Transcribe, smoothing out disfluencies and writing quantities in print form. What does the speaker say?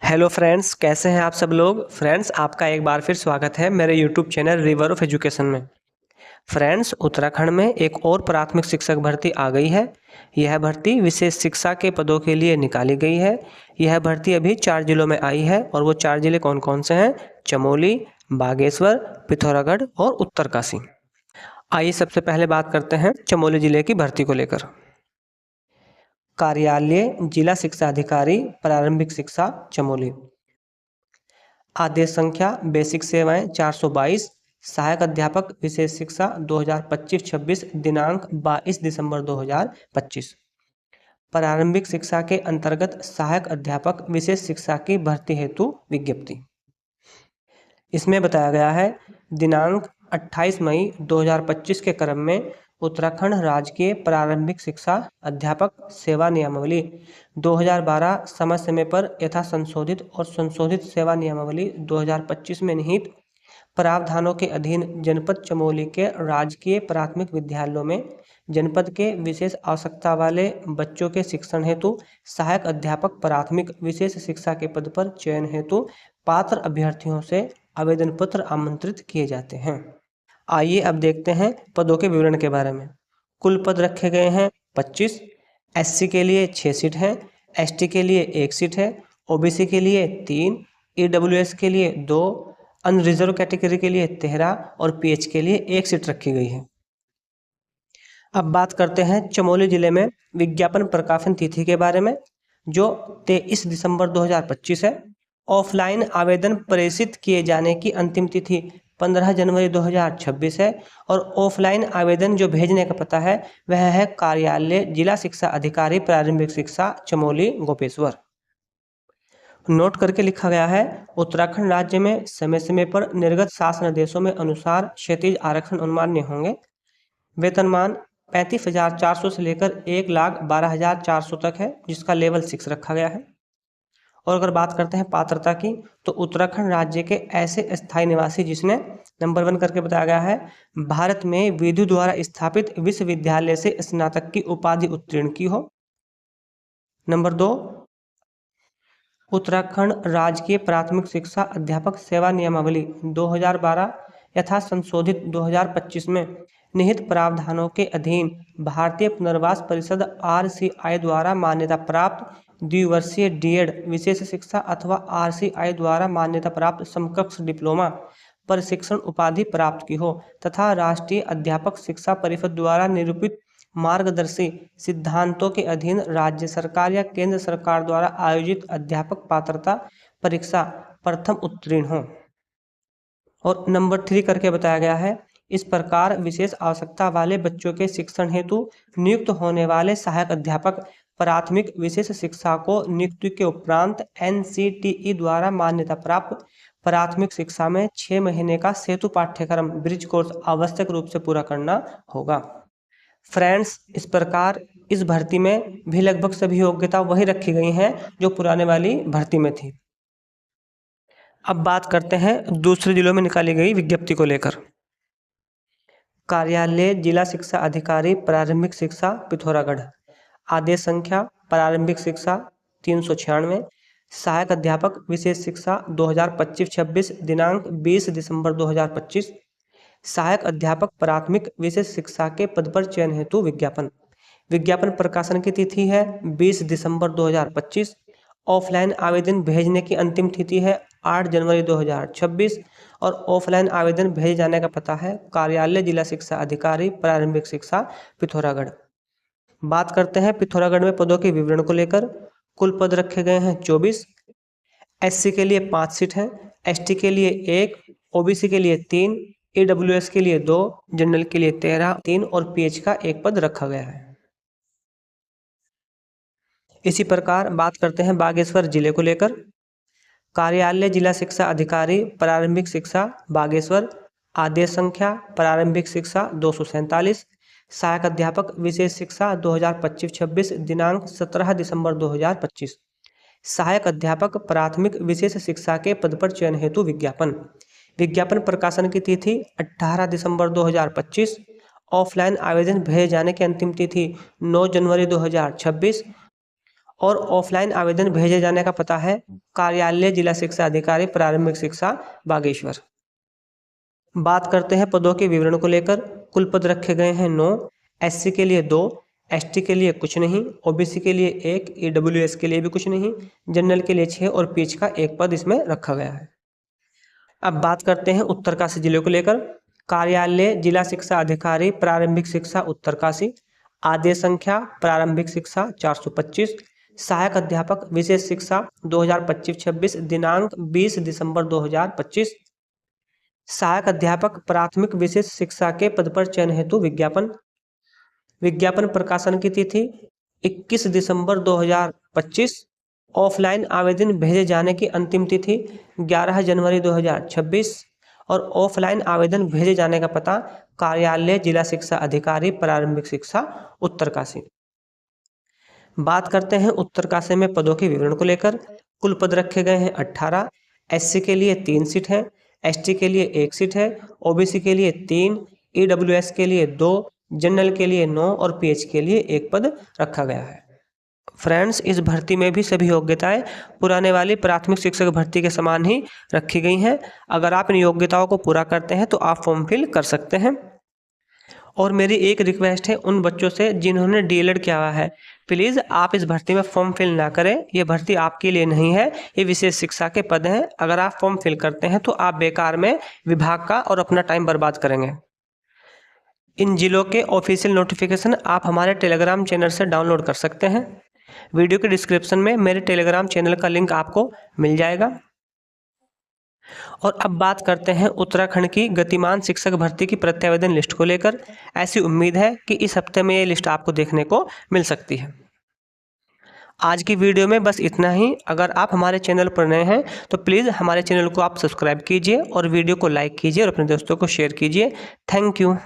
Hello friends, कैसे हैं आप सब लोग। फ्रेंड्स, आपका एक बार फिर स्वागत है मेरे YouTube channel river of education में। फ्रेंड्स, उत्तराखंड में एक और प्राथमिक शिक्षक भर्ती आ गई है। यह भर्ती विशेष शिक्षा के पदों के लिए निकाली गई है। यह भर्ती अभी 4 जिलों में आई है और वो 4 जिले कौन कौन से हैं? चमोली, बागेश्वर, पिथौरागढ़ और उत्तरकाशी। आइए सबसे पहले बात करते हैं चमोली जिले की भर्ती को लेकर। कार्यालय जिला शिक्षा अधिकारी प्रारंभिक शिक्षा चमोली। आदेश संख्या बेसिक सेवाएं 422, सहायक अध्यापक विशेष शिक्षा 2025-26, दिनांक 22 दिसंबर 2025। प्रारंभिक शिक्षा के अंतर्गत सहायक अध्यापक विशेष शिक्षा की भर्ती हेतु विज्ञप्ति। इसमें बताया गया है दिनांक 28 मई 2025 के क्रम में उत्तराखंड राजकीय प्रारंभिक शिक्षा अध्यापक सेवा नियमावली 2012 समय समय पर यथा संशोधित और संशोधित सेवा नियमावली 2025 में निहित प्रावधानों के अधीन जनपद चमोली के राजकीय प्राथमिक विद्यालयों में जनपद के विशेष आवश्यकता वाले बच्चों के शिक्षण हेतु सहायक अध्यापक प्राथमिक विशेष शिक्षा के पद पर चयन हेतु पात्र अभ्यर्थियों से आवेदन पत्र आमंत्रित किए जाते हैं। आइए अब देखते हैं पदों के विवरण के बारे में। कुल पद रखे गए हैं 25। एससी के लिए 6 सीट हैं, एसटी के लिए 1 सीट है, ओबीसी के लिए 3, ईडब्ल्यूएस के लिए 2, अनरिजर्व कैटेगरी के लिए 13 और पीएच के लिए 1 सीट रखी गई है। अब बात करते हैं चमोली जिले में विज्ञापन प्रकाशन तिथि के बारे में, जो 23 दिसंबर 2025 है। ऑफलाइन आवेदन प्रेषित किए जाने की अंतिम तिथि 15 जनवरी 2026 है और ऑफलाइन आवेदन जो भेजने का पता है वह है कार्यालय जिला शिक्षा अधिकारी प्रारंभिक शिक्षा चमोली गोपेश्वर। नोट करके लिखा गया है, उत्तराखंड राज्य में समय समय पर निर्गत शासन आदेशों में अनुसार क्षैतिज आरक्षण अनुमान्य होंगे। वेतनमान 35,400 से लेकर 1,12,400 तक है, जिसका लेवल 6 रखा गया है। और अगर बात करते हैं पात्रता की, तो उत्तराखंड राज्य के ऐसे स्थायी निवासी जिसने नंबर 1 करके बताया गया है भारत में विधि द्वारा स्थापित विश्वविद्यालय से स्नातक की उपाधि उत्तीर्ण की हो। नंबर 2, उत्तराखंड राजकीय प्राथमिक शिक्षा अध्यापक सेवा नियमावली 2012 यथा संशोधित 2025 में निहित प्रावधानों के अधीन भारतीय पुनर्वास परिषद RCI द्वारा मान्यता प्राप्त द्विवर्षीय डीएड विशेष शिक्षा अथवा RCI द्वारा मान्यता प्राप्त समकक्ष डिप्लोमा प्रशिक्षण उपाधि प्राप्त की हो तथा राष्ट्रीय अध्यापक शिक्षा परिषद द्वारा निरूपित मार्गदर्शी सिद्धांतों के अधीन राज्य सरकार या केंद्र सरकार द्वारा आयोजित अध्यापक पात्रता परीक्षा प्रथम उत्तीर्ण हो। और नंबर 3 करके बताया गया है, इस प्रकार विशेष आवश्यकता वाले बच्चों के शिक्षण हेतु नियुक्त होने वाले सहायक अध्यापक प्राथमिक विशेष शिक्षा को नियुक्ति के उपरांत NCTE द्वारा मान्यता प्राप्त प्राथमिक शिक्षा में 6 महीने का सेतु पाठ्यक्रम ब्रिज कोर्स आवश्यक रूप से पूरा करना होगा। फ्रेंड्स, इस प्रकार इस भर्ती में भी लगभग सभी योग्यता वही रखी गई हैं जो पुराने वाली भर्ती में थी। अब बात करते हैं दूसरे जिलों में निकाली गई विज्ञप्ति को लेकर। कार्यालय जिला शिक्षा अधिकारी प्रारंभिक शिक्षा पिथौरागढ़। आदेश संख्या प्रारंभिक शिक्षा 396, सहायक अध्यापक विशेष शिक्षा 2025-26, दिनांक 20 दिसंबर 2025। सहायक अध्यापक प्राथमिक विशेष शिक्षा के पद पर चयन हेतु विज्ञापन। विज्ञापन प्रकाशन की तिथि है 20 दिसंबर 2025। ऑफलाइन आवेदन भेजने की अंतिम तिथि है 8 जनवरी 2026 और ऑफलाइन आवेदन भेजे जाने का पता है कार्यालय जिला शिक्षा अधिकारी प्रारंभिक शिक्षा पिथौरागढ़। बात करते हैं पिथौरागढ़ में पदों के विवरण को लेकर। कुल पद रखे गए हैं 24। एससी के लिए 5 सीट हैं, एसटी के लिए 1, ओबीसी के लिए 3, ईडब्ल्यूएस के लिए 2, जनरल के लिए 13, 3 और पीएच का 1 पद रखा गया है। इसी प्रकार बात करते हैं बागेश्वर जिले को लेकर। कार्यालय जिला शिक्षा अधिकारी प्रारंभिक शिक्षा बागेश्वर। आदेश संख्या प्रारंभिक शिक्षा 247, सहायक अध्यापक विशेष शिक्षा 2025-26, दिनांक 17 दिसंबर 2025। सहायक अध्यापक प्राथमिक विशेष शिक्षा के पद पर चयन हेतु विज्ञापन। विज्ञापन प्रकाशन की तिथि 18 दिसंबर 2025। ऑफलाइन आवेदन भेजे जाने की अंतिम तिथि 9 जनवरी 2026 और ऑफलाइन आवेदन भेजे जाने का पता है कार्यालय जिला शिक्षा अधिकारी प्रारंभिक शिक्षा बागेश्वर। बात करते हैं पदों के विवरण को लेकर। कुल पद रखे गए हैं 9, SC के लिए 2, ST के लिए कुछ नहीं, OBC के लिए 1, EWS के लिए भी कुछ नहीं, जनरल के लिए 6 और PH का 1 पद इसमें रखा गया है। अब बात करते हैं उत्तरकाशी जिले को लेकर। कार्यालय जिला शिक्षा अधिकारी प्रारंभिक शिक्षा उत्तरकाशी। आदेश संख्या प्रारंभिक शिक्षा 425। सहायक अध्यापक विशेष शिक्षा 2025-26 दिनांक 20 दिसंबर 2025। सहायक अध्यापक प्राथमिक विशेष शिक्षा के पद पर चयन हेतु विज्ञापन। विज्ञापन प्रकाशन की तिथि 21 दिसंबर 2025। ऑफलाइन आवेदन भेजे जाने की अंतिम तिथि 11 जनवरी 2026 और ऑफलाइन आवेदन भेजे जाने का पता कार्यालय जिला शिक्षा अधिकारी प्रारंभिक शिक्षा उत्तरकाशी। बात करते हैं उत्तरकाशी में पदों के विवरण को लेकर। कुल पद रखे गए हैं 18। SC के लिए 3 सीट है, ST के लिए 1 सीट है, OBC के लिए 3, EWS के लिए 2, जनरल के लिए 9 और PH के लिए 1 पद रखा गया है। फ्रेंड्स, इस भर्ती में भी सभी योग्यताएं पुराने वाली प्राथमिक शिक्षक भर्ती के समान ही रखी गई हैं। अगर आप इन योग्यताओं को पूरा करते हैं तो आप फॉर्म फिल कर सकते हैं। और मेरी एक रिक्वेस्ट है उन बच्चों से जिन्होंने DELED किया हुआ है, प्लीज़ आप इस भर्ती में फॉर्म फिल ना करें। ये भर्ती आपके लिए नहीं है, ये विशेष शिक्षा के पद हैं। अगर आप फॉर्म फिल करते हैं तो आप बेकार में विभाग का और अपना टाइम बर्बाद करेंगे। इन जिलों के ऑफिशियल नोटिफिकेशन आप हमारे टेलीग्राम चैनल से डाउनलोड कर सकते हैं। वीडियो के डिस्क्रिप्शन में मेरे टेलीग्राम चैनल का लिंक आपको मिल जाएगा। और अब बात करते हैं उत्तराखंड की गतिमान शिक्षक भर्ती की प्रत्यावेदन लिस्ट को लेकर। ऐसी उम्मीद है कि इस हफ्ते में ये लिस्ट आपको देखने को मिल सकती है। आज की वीडियो में बस इतना ही। अगर आप हमारे चैनल पर नए हैं तो प्लीज़ हमारे चैनल को आप सब्सक्राइब कीजिए और वीडियो को लाइक कीजिए और अपने दोस्तों को शेयर कीजिए। Thank you.